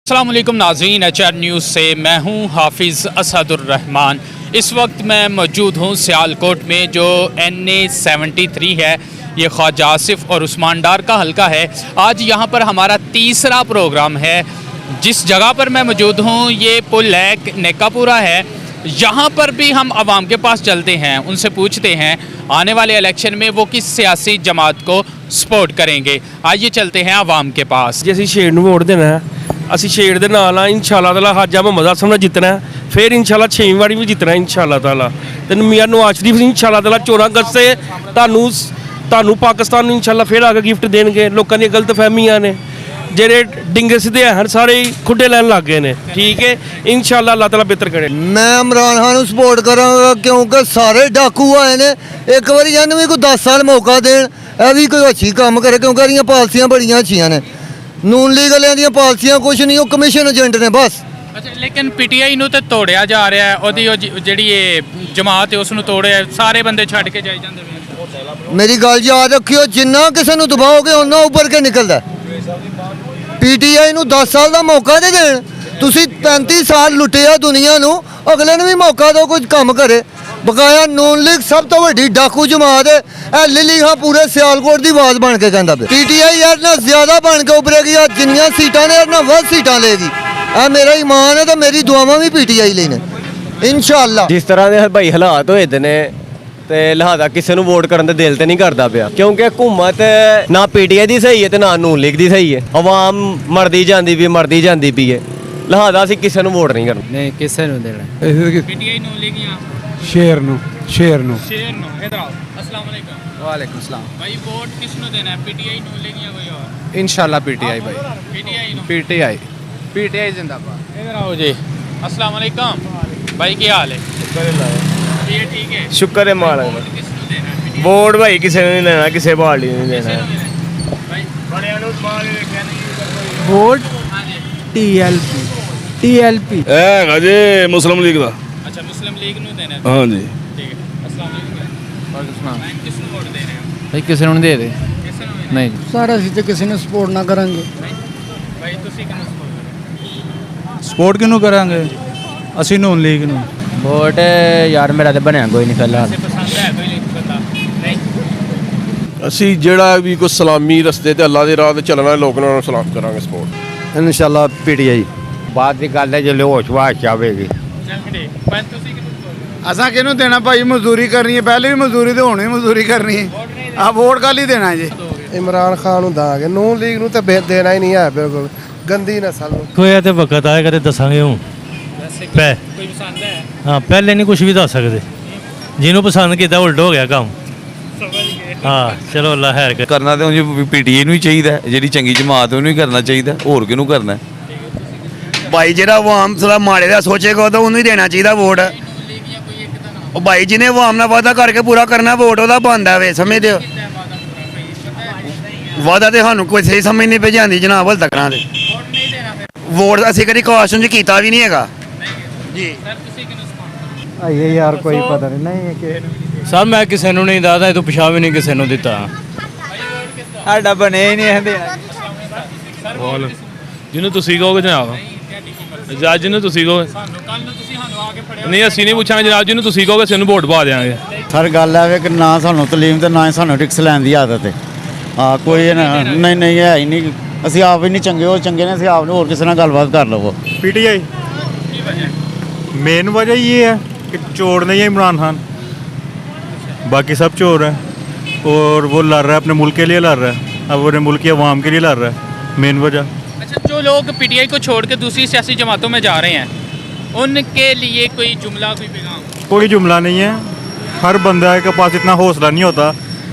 अस्सलाम वालेकुम नाज़रीन, HR न्यूज़ से मैं हूं हाफिज़ असदुर्रहमान। इस वक्त मैं मौजूद हूं सियालकोट में जो NA 73 है, ये ख्वाजा आसिफ और उस्मान डार का हल्का है। आज यहां पर हमारा तीसरा प्रोग्राम है। जिस जगह पर मैं मौजूद हूं ये पुल है, नेकापुरा है। यहाँ पर भी हम आवाम के पास चलते हैं, उनसे पूछते हैं आने वाले इलेक्शन में वो किस सियासी जमात को सपोर्ट करेंगे। आइए चलते हैं आवाम के पास। ਜੇ ਅਸੀਂ ਸ਼ੇਰ ਨੂੰ ਵੋਟ ਦੇਣਾ ਹੈ, ਅਸੀਂ ਸ਼ੇਰ ਦੇ ਨਾਲ ਆ ਇਨਸ਼ਾਅੱਲਾ ਤਾਲਾ ਹਾਜਾ ਮੁਹੰਮਦ ਹਸਨ ਨੇ ਜਿੱਤਣਾ ਹੈ, ਫਿਰ ਇਨਸ਼ਾਅੱਲਾ 6ਵੀਂ ਵਾਰੀ ਵੀ ਜਿੱਤਣਾ ਇਨਸ਼ਾਅੱਲਾ ਤਾਲਾ। ਤੇ ਮੀਆਂ ਨਵਾਜ਼ ਸ਼ਰੀਫ ਇਨਸ਼ਾਅੱਲਾ ਤਾਲਾ 14 ਅਗਸਤ ਤੇ ਤੁਹਾਨੂੰ ਪਾਕਿਸਤਾਨ ਨੂੰ ਇਨਸ਼ਾਅੱਲਾ ਫਿਰ ਆ ਕੇ ਗਿਫਟ ਦੇਣਗੇ। ਲੋਕਾਂ ਦੀਆਂ ਗਲਤਫਹਿਮੀਆਂ ਨੇ, ਜਿਹੜੇ ਡਿੰਗੇ ਸਿੱਧੇ ਹਨ ਸਾਰੇ ਖੁੱਡੇ ਲੈਣ ਲੱਗ ਗਏ ਨੇ। ਠੀਕ ਹੈ, ਇਨਸ਼ਾਅੱਲਾ ਅੱਲਾਹ ਤਾਲਾ ਬਿਹਤਰ ਕਰੇ। ਮੈਂ ਇਮਰਾਨ ਖਾਨ ਨੂੰ ਸਪੋਰਟ ਕਰਾਂਗਾ ਕਿਉਂਕਿ ਸਾਰੇ ਡਾਕੂ ਆਏ ਨੇ। ਇੱਕ ਵਾਰੀ ਇਹਨੂੰ ਵੀ ਕੋਈ 10 ਸਾਲ ਮੌਕਾ ਦੇਣ, ਇਹ ਵੀ ਕੋਈ ਅੱਛੀ ਕੰਮ ਕਰੇ ਕਿਉਂਕਿ ਇਹਦੀਆਂ ਪਾਲਸੀਆਂ ਬੜੀਆਂ ਅੱਛੀਆਂ ਨੇ। ਨੂਨ ਲੀਗ ਵਾਲਿਆਂ ਦੀਆਂ ਪਾਲਸੀਆਂ ਕੁਛ ਨਹੀਂ, ਉਹ ਕਮਿਸ਼ਨ ਏਜੰਟ ਨੇ ਬਸ। ਅੱਛਾ, ਲੇਕਿਨ PTI ਨੂੰ ਤੇ ਤੋੜਿਆ ਜਾ ਰਿਹਾ ਹੈ, ਉਹਦੀ ਜਿਹੜੀ ਇਹ ਜਮਾਤ ਹੈ ਉਸ ਨੂੰ ਤੋੜਿਆ, ਸਾਰੇ ਬੰਦੇ ਛੱਡ ਕੇ ਜਾਈ ਜਾਂਦੇ ਨੇ। ਮੇਰੀ ਗੱਲ ਯਾਦ ਰੱਖਿਓ, ਜਿੰਨਾ ਕਿਸੇ ਨੂੰ ਦਬਾਓਗੇ ਉਹਨਾਂ ਉੱਪਰ ਕੇ ਨਿਕਲਦਾ। PTI ਨੂੰ 10 ਸਾਲ ਦਾ ਮੌਕਾ ਦੇ ਦੇਣ। ਤੁਸੀਂ 35 ਸਾਲ ਲੁੱਟਿਆ ਦੁਨੀਆ ਨੂੰ, ਅਗਲੇ ਨੂੰ ਵੀ ਮੌਕਾ ਦਿਓ ਕੁਝ ਕੰਮ ਕਰੇ। ਬਕਾਇਆ ਨੂਨ ਲੀਗ ਸਭ ਤੋਂ ਵੱਡੀ ਡਾਕੂ ਜਮਾਤ ਹੈ। ਇਹ ਲਿਲੀ ਖਾਂ ਪੂਰੇ ਸਿਆਲਕੋਟ ਦੀ ਆਵਾਜ਼ ਬਣ ਕੇ ਕਹਿੰਦਾ ਪਿਆ। PTI ਯਾਰ ਨਾ ਜ਼ਿਆਦਾ ਬਣ ਕੇ ਉਭਰੇਗੀ, ਆ ਜਿੰਨੀਆਂ ਸੀਟਾਂ ਨੇ ਨਾ ਵੱਧ ਸੀਟਾਂ ਲਏਗੀ। ਇਹ ਮੇਰਾ ਈਮਾਨ ਹੈ ਤੇ ਮੇਰੀ ਦੁਆਵਾਂ ਵੀ PTI ਲਈ ਨੇ ਇਨਸ਼ਾਅੱਲਾ। ਜਿਸ ਤਰ੍ਹਾਂ ਦੇ ਭਾਈ ਹਾਲਾਤ ਹੋਏ ਦੇ ਨੇ ਤੇ ਲਿਹਾਜ਼ਾ ਕਿਸੇ ਨੂੰ ਵੋਟ ਕਰਨ ਦੇ ਦਿਲ ਤੇ ਨਹੀਂ ਕਰਦਾ ਪਿਆ, ਕਿਉਂਕਿ ਹਕੂਮਤ ਨਾ PTI ਦੀ ਸਹੀ ਹੈ ਤੇ ਨਾ ਨੂਨ ਲੀਗ ਦੀ ਸਹੀ ਹੈ। ਆਵਾਮ ਮਰਦੀ ਜਾਂਦੀ ਪਈ ਹੈ, ਲਿਹਾਜ਼ਾ ਅਸੀਂ ਕਿਸੇ ਨੂੰ ਵੋਟ ਨਹੀਂ ਕਰਨਾ। ਨਹੀਂ ਕਿਸੇ ਨੂੰ ਦੇਣਾ। PTI ਨੂਨ ਲੀਗ ਜਾਂ ਸ਼ੇਰ ਨੂੰ ਇਧਰ ਆਓ। अस्सलाम वालेकुम। ਵਾਲੇਕੁਮ ਸਲਾਮ। भाई वोट किस ਨੂੰ देना है, PTI ਨੂਨ ਲੀਗ ਜਾਂ ਕੋਈ और? ਇਨਸ਼ਾਅੱਲਾ PTI ਭਾਈ, PTI ਨੂੰ। PTI जिंदाबाद। इधर आओ जी। अस्सलाम वालेकुम भाई, ਕੀ ਹਾਲ ਹੈ? ਇਹ ਠੀਕ ਹੈ, ਸ਼ੁਕਰ ਹੈ ਮਾਲਕ ਦਾ। ਕਿਸ ਨੂੰ ਦੇਣਾ है PTI? ਵੋਟ ਭਾਈ ਕਿਸੇ ਨੂੰ ਨਹੀਂ ਦੇਣਾ, ਕਿਸੇ ਪਾਰਟੀ ਨੂੰ ਨਹੀਂ ਕਿਸੇ ਦੇਣਾ। ਨੂੰ ਦੇਣਾ ਹੈ? ਭਾਈ ਬੜਿਆਂ ਨੂੰ ਮਾਰ ਵੇਖਿਆ ਨਹੀਂ। ਵੋਟ ਹਾਂਜੀ, TLP ਹੈਗਾ ਜੀ ਮੁਸਲਿਮ ਲੀਗ ਦਾ। ਅੱਛਾ ਮੁਸਲਿਮ ਲੀਗ ਨੂੰ ਦੇਣਾ ਹੈ। ਹਾਂਜੀ ਠੀਕ ਹੈ। अस्सलाम वालेकुम भाई, ਕਿਸ ਨੂੰ ਵੋਟ ਦੇ ਰਹੇ ਹੋ? ਭਾਈ ਕਿਸੇ ਨੂੰ ਦੇ ਦੇ। ਕਿਸੇ ਨੂੰ ਵੀ ਨਹੀਂ ਸਾਰਾ ਅਸੀਂ ਤੇ ਕਿਸੇ ਨੂੰ ਸਪੋਰਟ ਨਾ ਕਰਾਂਗੇ। ਭਾਈ ਤੁਸੀਂ ਕਿਹਨੂੰ ਸਪੋਰਟ ਸਪੋਰਟ ਕਿਹਨੂੰ ਕਰਾਂਗੇ? ਅਸੀਂ ਨੂਨ ਲੀਗ ਨੂੰ। ਵੋਟ ਯਾਰ ਮੇਰਾ ਤੇ ਬਣਿਆ ਕੋਈ ਨਹੀਂ ਫਿਲਹਾਲ। ਕਰੋਗੇ? ਪਸੰਦ ਹੈ ਕੋਈ ਪਤਾ ਨਹੀਂ। ਅਸੀਂ ਜਿਹੜਾ ਵੀ ਕੋਈ ਸਲਾਮੀ ਰਸਤੇ ਤੇ ਅੱਲਾ ਦੇ ਰਾਹ ਤੇ ਚੱਲਣਾ, ਲੋਕਾਂ ਨੂੰ ਸਲਾਮ ਕਰਾਂਗੇ ਸਪੋਰਟ। ਇਨਸ਼ਾਅੱਲਾ PTI। ਬਾਅਦ ਦੀ ਗੱਲ ਹੈ ਜੇ ਹੋਸ਼ ਆਵੇਗੀ। ਚੱਲ ਖੜੇ ਭਾਈ, ਤੁਸੀਂ ਕਿਹਨੂੰ ਸਪੋਰਟ ਅਸਾਂ ਕਿਹਨੂੰ ਦੇਣਾ ਭਾਈ? ਮਜ਼ਦੂਰੀ ਕਰਨੀ ਹੈ, ਪਹਿਲੇ ਵੀ ਮਜ਼ਦੂਰੀ ਤੇ ਹੁਣ ਵੀ ਮਜ਼ਦੂਰੀ ਕਰਨੀ ਹੈ। ਆ ਵੋਟ ਕੱਲ ਹੀ ਦੇਣਾ ਜੀ। ਇਮਰਾਨ ਖਾਨ ਨੂੰ ਦਾਂਗੇ, ਨੂਨ ਲੀਗ ਨੂੰ ਤਾਂ ਦੇਣਾ ਹੀ ਨਹੀਂ ਹੈ ਬਿਲਕੁਲ। ਗੰਦੀ ਨਸਲ ਨੂੰ ਕੋਈ ਤੇ ਵਕਤ ਆਏਗਾ ਤੇ ਦੱਸਾਂਗੇ। ਹੁਣ ਪੈ ਕੋਈ ਪਸੰਦ ਹੈ? ਹਾਂ, ਪਹਿਲੇ ਨਹੀਂ ਕੁਝ ਵੀ ਦੱਸ ਸਕਦੇ। ਜਿਹਨੂੰ ਪਸੰਦ ਕੀਤਾ ਉਲਟ ਹੋ ਗਿਆ ਕੰਮ। ਸਮਝ ਗਏ। ਹਾਂ ਚਲੋ ਅੱਲਾ ਖੈਰ ਕਰੇ। ਕਰਨਾ ਤੇ ਉਂਝ PTI ਨੂੰ ਹੀ ਚਾਹੀਦਾ, ਜਿਹੜੀ ਚੰਗੀ ਜਮਾਤ ਉਹਨੂੰ ਹੀ ਕਰਨਾ ਚਾਹੀਦਾ, ਹੋਰ ਕਿਹਨੂੰ ਕਰਨਾ? ਭਾਈ ਜਿਹੜਾ ਆਵਾਮ ਸਲਾ ਮਾੜੇ ਦਾ ਸੋਚੇਗਾ ਤਾਂ ਉਹਨੂੰ ਹੀ ਦੇਣਾ ਚਾਹੀਦਾ ਵੋਟ। ਉਹ ਭਾਈ ਜਿਹਨੇ ਆਵਾਮ ਨਾਲ ਵਾਅਦਾ ਕਰਕੇ ਪੂਰਾ ਕਰਨਾ, ਵੋਟ ਉਹਦਾ ਬਣਦਾ ਵੇ। ਸਮਝਦੇ ਹੋ? ਵਾਅਦਾ ਤੇ ਸਾਨੂੰ ਕੋਈ ਸਹੀ ਸਮਝ ਨਹੀਂ ਭਜਾਂਦੀ ਜਨਾਬ ਹਲ ਤੱਕਰਾਂ ਦੇ। ਵੋਟ ਅਸੀਂ ਕਦੀ ਕਾਸ਼ਨ 'ਚ ਕੀਤਾ ਵੀ ਨਹੀਂ ਹੈਗਾ ਜੀ। ਸਰ ਤੁਸੀਂ ਕਿਹਨੂੰ ਸਪੋਰਟ ਆਈਏ ਯਾਰ ਕੋਈ ਪਤਾ ਨਹੀਂ ਕਿ ਸਰ ਮੈਂ ਕਿਸੇ ਨੂੰ ਨਹੀਂ ਦੱਸਦਾ, ਇਹ ਤੋਂ ਪਿਛਾ ਵੀ ਨਹੀਂ ਕਿਸੇ ਨੂੰ ਦਿੱਤਾ। ਸਾਡਾ ਬਣਿਆ ਹੀ ਨਹੀਂ ਇਹਦੇ। ਬੋਲ ਜਿਹਨੂੰ ਤੁਸੀਂ ਕਹੋਗੇ ਜਨਾਬ, ਜੱਜ ਜਿਹਨੂੰ ਤੁਸੀਂ ਕਹੋਗੇ। ਕੱਲ ਨੂੰ ਤੁਸੀਂ ਸਾਨੂੰ ਆ ਕੇ ਫੜਿਆ ਨਹੀਂ ਅਸੀਂ ਨਹੀਂ ਪੁੱਛਾਂਗੇ ਜਨਾਬ, ਜਿਹਨੂੰ ਤੁਸੀਂ ਕਹੋਗੇ ਅਸੀਂ ਉਹਨੂੰ ਵੋਟ ਪਾ ਦੇਵਾਂਗੇ। ਸਰ ਗੱਲ ਹੈ ਕਿ ਨਾ ਸਾਨੂੰ ਤਲੀਮ ਤੇ ਨਾ ਹੀ ਸਾਨੂੰ ਟਿਕਸ ਲੈਣ ਦੀ ਆਦਤ ਹੈ। ਹਾਂ ਕੋਈ ਨਹੀਂ ਹੈ ਹੀ ਨਹੀਂ। ਅਸੀਂ ਆਪ ਵੀ ਨਹੀਂ ਚੰਗੇ, ਉਹ ਚੰਗੇ ਨੇ, ਅਸੀਂ ਆਪ ਨੂੰ ਹੋਰ ਕਿਸੇ ਨਾਲ ਗੱਲਬਾਤ ਕਰ ਲਵੋ। PTI मेन वजह ये है कि चोर नहीं है इमरान खान, बाकी सब चोर है और वो लड़ रहा है अपने मुल्क के लिए, लड़ रहा है अब वो अपने मुल्क की आवाम के लिए लड़ रहा है। मेन वजह। अच्छा, जो लोग PTI को छोड़ के दूसरी सियासी जमातों में जा रहे हैं उनके लिए कोई जुमला, कोई पैगाम? कोई जुमला नहीं है। हर बंदा के पास इतना हौसला नहीं होता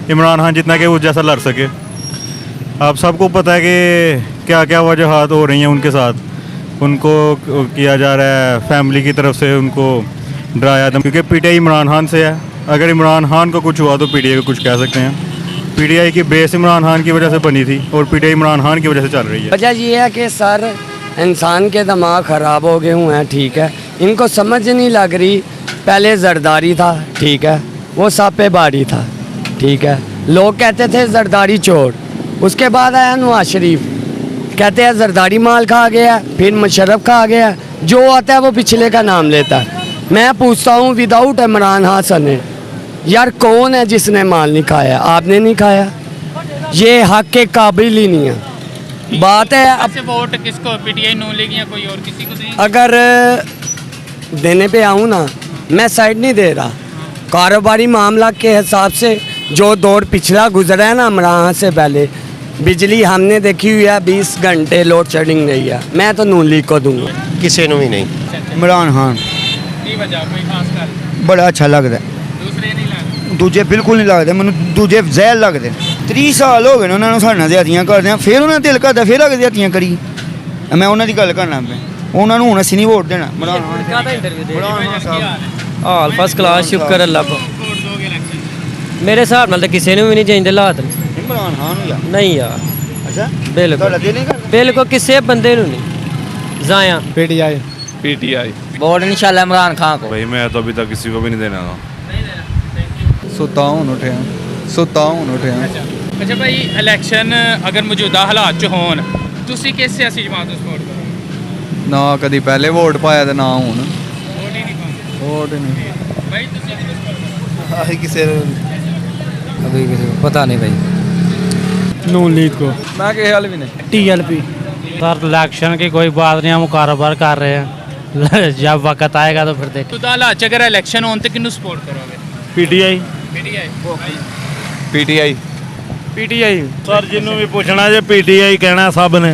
इमरान खान जितना कि वो जैसा लड़ सके। आप सबको पता है कि क्या क्या वजहात हो रही हैं उनके साथ। उनको किया जा रहा है फैमिली की तरफ से, उनको डराया था क्योंकि PTI इमरान खान से है। अगर इमरान खान को कुछ हुआ तो PTI को कुछ कह सकते हैं। PTI की बेस इमरान खान की वजह से बनी थी और PTI इमरान खान की वजह से चल रही है। वजह ये है कि सर इंसान के दिमाग ख़राब हो गए हुए हैं। ठीक है, इनको समझ नहीं लग रही। पहले जरदारी था, ठीक है, वो सापे बाड़ी था, ठीक है, लोग कहते थे जरदारी चोर। उसके बाद आया नवाज शरीफ, कहते हैं जरदारी माल खा गया, फिर मुशर्रफ खा गया, जो आता है वो पिछले का नाम लेता है। मैं पूछता हूँ विदाउट इमरान हासन है यार कौन है जिसने माल नहीं खाया? आपने नहीं खाया, ये हक के काबिल ही नहीं है। बात है अब ऐसे वोट किसको, पीटीआई नून लीग या कोई और किसी को दें? अगर देने पे आऊँ ना, मैं साइड नहीं दे रहा। कारोबारी मामला के हिसाब से जो दौर पिछला गुजरा है ना इमरान से पहले, बिजली हमने देखी हुई है 20 घंटे लोड शेडिंग रही है। मैं तो नून लीग को दूंगा। ਕਿਸੇ ਨੂੰ ਵੀ ਨਹੀਂ ਇਮਰਾਨ ਖਾਨ ਕੀ ਵਜ੍ਹਾ ਕੋਈ ਖਾਸ ਗੱਲ? ਬੜਾ ਅੱਛਾ ਲੱਗਦਾ ਦੂਸਰੇ ਨਹੀਂ ਲੱਗਦੇ? ਦੂਜੇ ਬਿਲਕੁਲ ਨਹੀਂ ਲੱਗਦੇ ਮੈਨੂੰ, ਦੂਜੇ ਜ਼ਹਿਰ ਲੱਗਦੇ 30 ਸਾਲ ਹੋ ਗਏ ਨੇ ਉਹਨਾਂ ਨੂੰ ਸਾਡੇ ਨਾਲ ਦਿਹਾਤੀਆਂ ਕਰਦਿਆਂ, ਫਿਰ ਉਹਨਾਂ ਦਾ ਦਿਲ ਕਰਦਾ ਫਿਰ ਅਗੇ ਦਿਹਾਤੀਆਂ ਕਰੀ। ਮੈਂ ਉਹਨਾਂ ਦੀ ਗੱਲ ਕਰਨਾ ਪਿਆ, ਉਹਨਾਂ ਨੂੰ ਹੁਣ ਅਸੀਂ ਨਹੀਂ ਵੋਟ ਦੇਣਾ। ਇਮਰਾਨ ਹਾਲ ਫਸਟ ਕਲਾਸ, ਸ਼ੁਕਰ ਅੱਲਾ ਕੋ। ਵੋਟ ਦੋਗੇ ਇਲੈਕਸ਼ਨ? ਮੇਰੇ ਹਿਸਾਬ ਨਾਲ ਤਾਂ ਕਿਸੇ ਨੂੰ ਵੀ ਨਹੀਂ ਚਾਹੀਦੇ ਹਾਲਾਤ ਇਮਰਾਨ ਖਾਨ ਨੂੰ ਯਾਰ। ਨਹੀਂ ਯਾਰ, ਅੱਛਾ ਬਿਲਕੁਲ ਤੁਹਾਡਾ ਦਿਲ ਨਹੀਂ ਕਰਦਾ? ਬਿਲਕੁਲ ਕਿਸੇ ਬੰਦੇ ਨੂੰ ਨਹੀਂ। ਜ਼ਾਇਆ पीटीआई वोट इंशाल्लाह इमरान खान को। भाई मैं तो अभी तक किसी को भी नहीं देना था। ਸੁੱਤਾ ਹੁਣ ਉੱਠਿਆ, ਸੁੱਤਾ ਹੁਣ ਉੱਠਿਆ। ਅੱਛਾ ਭਾਈ, ਇਲੈਕਸ਼ਨ ਅਗਰ ਮੌਜੂਦਾ ਹਾਲਾਤ 'ਚ ਹੋਣ, ਤੁਸੀਂ ਕਿਸ ਸਿਆਸੀ ਜਮਾਤ ਨੂੰ ਸਪੋਰਟ ਕਰੋਗੇ? ਨਾ ਕਦੀ ਪਹਿਲੇ ਵੋਟ ਪਾਇਆ ਤੇ ਨਾ ਹੁਣ ਵੋਟ ਹੀ ਨਹੀਂ ਪਾਉਂਦੇ। ਵੋਟ ਨਹੀਂ। ਭਾਈ ਤੁਸੀਂ ਕਿਹਨੂੰ ਸਪੋਰਟ ਕਰੋਗੇ? ਆਹੀ ਕਿਸੇ ਨੂੰ अभी किसी को पता नहीं भाई। ਨੂਨ ਲੀਗ ਕੋ ਮੈਂ ਕਿਸੇ ਹਾਲ ਵੀ ਨਹੀਂ। टीएलपी। सर इलेक्शन की कोई बात नहीं, हम कारोबार कर रहे हैं। जब वक्त आएगा तो फिर देख। ਮੌਜੂਦਾ ਹਾਲਾਤ 'ਚ ਅਗਰ ਇਲੈਕਸ਼ਨ ਹੋਣ ਤੇ ਕਿਹਨੂੰ ਸਪੋਰਟ ਕਰੋਗੇ? PTI. PTI. PTI PTI. Sir ਜਿਹਨੂੰ ਵੀ ਪੁੱਛਣਾ ਜੇ ਪੀਟੀਆਈ ਕਹਿਣਾ ਸਭ ਨੇ।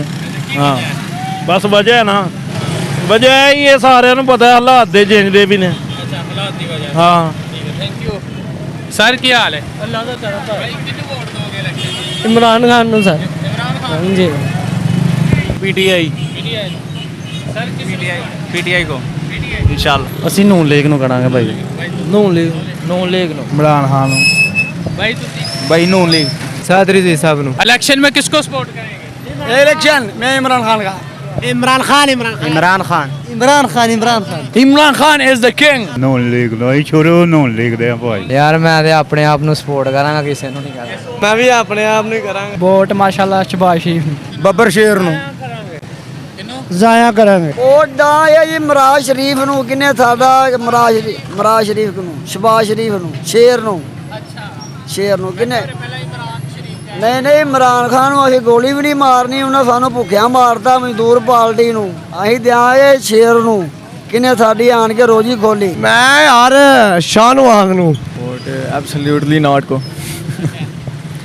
ਹਾਂ ਬਸ ਵਜ੍ਹਾ ਹੈ ਨਾ, ਵਜ੍ਹਾ ਹੀ ਇਹ ਸਾਰਿਆਂ ਨੂੰ ਪਤਾ ਹਾਲਾਤ ਦੇ ਜਿੰਦੇ ਵੀ ਨੇ। ਅੱਛਾ, ਹਾਲਾਤ ਦੀ ਵਜ੍ਹਾ। ਹਾਂ ਠੀਕ ਹੈ, ਥੈਂਕ ਯੂ। ਸਰ ਕੀ ਹਾਲ ਹੈ? ਅੱਲਾਹ ਦਾ ਕਰਮ। ਭਾਈ ਕਿਹਨੂੰ ਵੋਟ ਦੋਗੇ ਇਲੈਕਸ਼ਨ? इमरान खान नु सर। ਇਮਰਾਨ ਖਾਨ। जी ਪੀਟੀਆਈ। ਪੀਟੀਆਈ। ਸਰ ਕਿਸ ਪੀਟੀਆਈ ਕੋ ਪੀਟੀਆਈ? ਇਨਸ਼ਾਅੱਲਾ। ਅਸੀਂ ਨੂਨ ਲੀਗ ਨੂੰ ਕਰਾਂਗੇ ਭਾਈ। ਨੂਨ ਲੀਗ ਨੂੰ। ਇਮਰਾਨ ਖਾਨ ਨੂੰ। ਭਾਈ ਤੁਸੀਂ ਬਾਈ ਨੂਨ ਲੀਗ ਸਾਦਰੀ ਜੀ ਸਾਹਿਬ ਨੂੰ। इलेक्शन में किसको सपोर्ट करेंगे? इलेक्शन में इमरान खान का। Imran Khan Imran Khan is the king. Non league ਦਾ ਹੀ ਛੋੜੋ, ਨੌਨ ਲੀਗ ਦੇ ਆ ਭਾਈ। यार मैं ते अपने आप ਨੂੰ ਸਪੋਰਟ ਕਰਾਂਗਾ, ਕਿਸੇ ਨੂੰ ਨਹੀਂ ਕਰਾਂਗਾ। ਮੈਂ ਵੀ ਆਪਣੇ ਆਪ ਨੂੰ ਹੀ ਕਰਾਂਗਾ। ਵੋਟ ਮਾਸ਼ਾਅੱਲਾ ਸ਼ਬਾਸ਼ ਸ਼ਰੀਫ। ਬੱਬਰ ਸ਼ੇਰ ਨੂੰ ਜ਼ਾਇਆ ਕਰਾਂਗੇ। ਵੋਟ ਦਾ ਇਹ ਜੀ ਮਰਾਜ ਸ਼ਰੀਫ ਨੂੰ। ਕਿੰਨੇ ਸਾਡਾ ਮਰਾਜ ਸ਼ਰੀਫ ਨੂੰ, ਸ਼ਬਾਜ਼ ਸ਼ਰੀਫ ਨੂੰ, ਸ਼ੇਰ ਨੂੰ। अच्छा, ਸ਼ੇਰ ਨੂੰ ਕਿੰਨੇ? पहले इमरान शरीफ। ਨਹੀਂ ਨਹੀਂ, ਇਮਰਾਨ ਖਾਨ ਨੂੰ ਅਸੀਂ ਗੋਲੀ ਵੀ ਨਹੀਂ ਮਾਰਨੀ, ਉਹਨਾਂ ਸਾਨੂੰ ਭੁੱਖਿਆ ਮਾਰਤਾ ਮਜ਼ਦੂਰ ਪਾਰਟੀ ਨੂੰ। ਅਸੀਂ ਦਿਆਂਗੇ ਸ਼ੇਰ ਨੂੰ। ਕਿੰਨੇ ਸਾਡੀ ਆਣ ਕੇ ਰੋਜੀ ਖੋਲੀ। ਮੈਂ ਯਾਰ ਸ਼ਾਹਨਵਾਜ਼ ਨੂੰ। ਵੋਟ ਐਬਸੋਲੂਟਲੀ ਨਾਟ ਕੋ,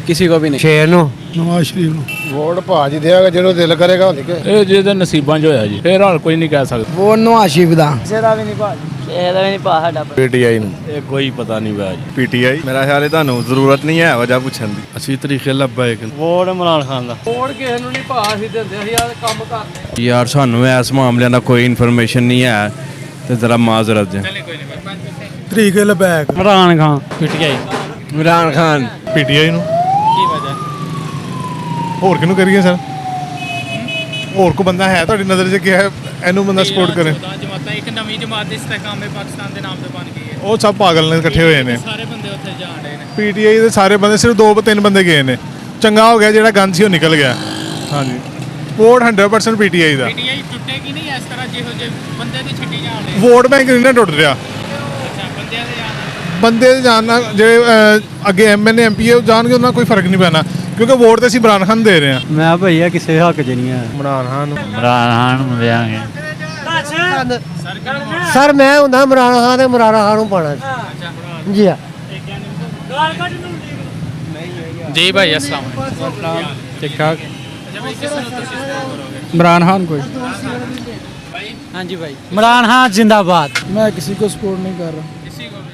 ਕਿਸੇ ਕੋ ਵੀ ਨਹੀਂ। ਸ਼ੇਰ ਨੂੰ। ਨਵਾਜ਼ ਸ਼ਰੀਫ ਨੂੰ। ਵੋਟ ਭਾਜੀ ਦੇਗਾ ਜਿਹਨੂੰ ਦਿਲ ਕਰੇਗਾ ਹੁੰਦੀ ਕਿ ਇਹ ਜਿਹਦੇ ਨਸੀਬਾਂ 'ਚ ਹੋਇਆ ਜੀ, ਫਿਰ ਹਾਲ ਕੋਈ ਨਹੀਂ ਕਹਿ ਸਕਦਾ। ਵੋਟ ਨੂੰ ਆਸ਼ਿਫ ਦਾ। ਕਿਸੇ ਦਾ ਵੀ ਨਹੀਂ ਭਾਜੀ, ਕਿਸੇ ਦਾ ਵੀ ਨਹੀਂ ਪਾ ਸਾਡਾ। पीटीआई ਨੂੰ ਇਹ ਕੋਈ ਪਤਾ ਨਹੀਂ ਪਿਆ ਜੀ। ਪੀਟੀਆਈ ਮੇਰਾ ਖਿਆਲ ਹੈ ਤੁਹਾਨੂੰ ਜ਼ਰੂਰਤ ਨਹੀਂ ਹੈ ਵਜ੍ਹਾ ਪੁੱਛਣ ਦੀ। ਅਸੀਂ ਤਰੀਕੇ ਲੱਭਾ ਇੱਕ ਵੋਟ ਇਮਰਾਨ ਖਾਨ ਦਾ। ਵੋਟ ਕਿਸੇ ਨੂੰ ਨਹੀਂ ਪਾ ਅਸੀਂ ਦਿੰਦੇ, ਅਸੀਂ ਆ ਕੰਮ ਕਰਦੇ ਯਾਰ। ਸਾਨੂੰ ਇਸ ਮਾਮਲਿਆਂ ਦਾ ਕੋਈ ਇਨਫੋਰਮੇਸ਼ਨ ਨਹੀਂ ਹੈ ਤੇ ਜ਼ਰਾ ਮਾਜ਼ਰਤ ਜੀ। चले कोई नहीं भाई। ਤਰੀਕੇ ਲੱਭਾ। ਇਮਰਾਨ ਖਾਨ। ਪੀਟੀਆਈ। ਇਮਰਾਨ ਖਾਨ। ਪੀਟੀਆਈ ਨੂੰ की वजह? ਹੋਰ ਕਿਹਨੂੰ ਕਰੀਏ ਸਰ? ਹੋਰ ਕੋ ਬੰਦਾ ਹੈ ਤੁਹਾਡੀ ਨਜ਼ਰ 'ਚ ਕਿ ਹੈ ਇਹਨੂੰ ਬੰਦਾ ਸਪੋਰਟ ਕਰੇ? ਜਮਾਤਾਂ ਇੱਕ ਨਵੀਂ ਜਮਾਤ ਇਸਤਿਕਾਮੇ ਪਾਕਿਸਤਾਨ ਦੇ ਨਾਮ ਤੇ ਬਣ ਗਈ ਹੈ। ਉਹ ਸਭ ਪਾਗਲ ਨੇ, ਇਕੱਠੇ ਹੋਏ ਨੇ। ਸਾਰੇ ਬੰਦੇ ਉੱਥੇ ਜਾਣ ਰਹੇ ਨੇ। ਪੀਟੀਆਈ ਦੇ ਸਾਰੇ ਬੰਦੇ, ਸਿਰਫ 2-3 ਬੰਦੇ ਗਏ ਨੇ। ਚੰਗਾ ਹੋ ਗਿਆ ਜਿਹੜਾ ਗੰਦ ਸੀ ਉਹ ਨਿਕਲ ਗਿਆ। ਹਾਂਜੀ, ਵੋਟ 100% ਪੀਟੀਆਈ ਦਾ। ਪੀਟੀਆਈ ਟੁੱਟੇਗੀ ਨਹੀਂ ਇਸ ਤਰ੍ਹਾਂ ਜਿਹੋ ਜਿਹੇ ਬੰਦੇ ਦੀ ਛੱਡੀ ਜਾਣ ਰਹੇ। ਵੋਟ ਬੈਂਕ ਨਹੀਂ ਨਾ ਟੁੱਟ ਰਿਹਾ। ਅੱਛਾ, ਬੰਦਿਆਂ ਦੇ ਜਾਣ। ਬੰਦੇ ਦੇ ਜਾਣ ਨਾਲ ਜਿਹੜੇ ਅੱਗੇ ਐਮਐਲਏ ਐਮਪੀਏ ਜਾਣਗੇ ਉਹਨਾਂ ਨਾਲ ਕੋਈ ਫਰਕ ਨਹੀਂ ਪੈਣਾ, ਕਿਉਂਕਿ ਵੋਟ ਤੇ ਅਸੀਂ ਇਮਰਾਨ ਖਾਨ ਦੇ ਰਹੇ ਹਾਂ। ਮੈਂ ਭਈਆ ਕਿਸੇ ਹੱਕ 'ਚ ਨਹੀਂ ਆ। ਇਮਰਾਨ ਖਾਨ ਨੂੰ। ਇਮਰਾਨ ਖਾਨ ਨੂੰ ਦੇਾਂਗੇ। ਸਰ ਮੈਂ ਹੁੰਦਾ ਇਮਰਾਨ ਖਾਨ ਤੇ ਇਮਰਾਨ ਖਾਨ ਨੂੰ ਪਾਣਾ ਜੀ। जी भाई, अस्सलाम वालेकुम। ठीक ठाक। अच्छा भाई, किस ਨੂੰ ਤੁਸੀਂ ਸਪੋਰਟ ਕਰੋਗੇ? इमरान खान को। भाई हाँ जी भाई। इमरान खान जिंदाबाद। मैं किसी को सपोर्ट नहीं कर रहा। किसी को भी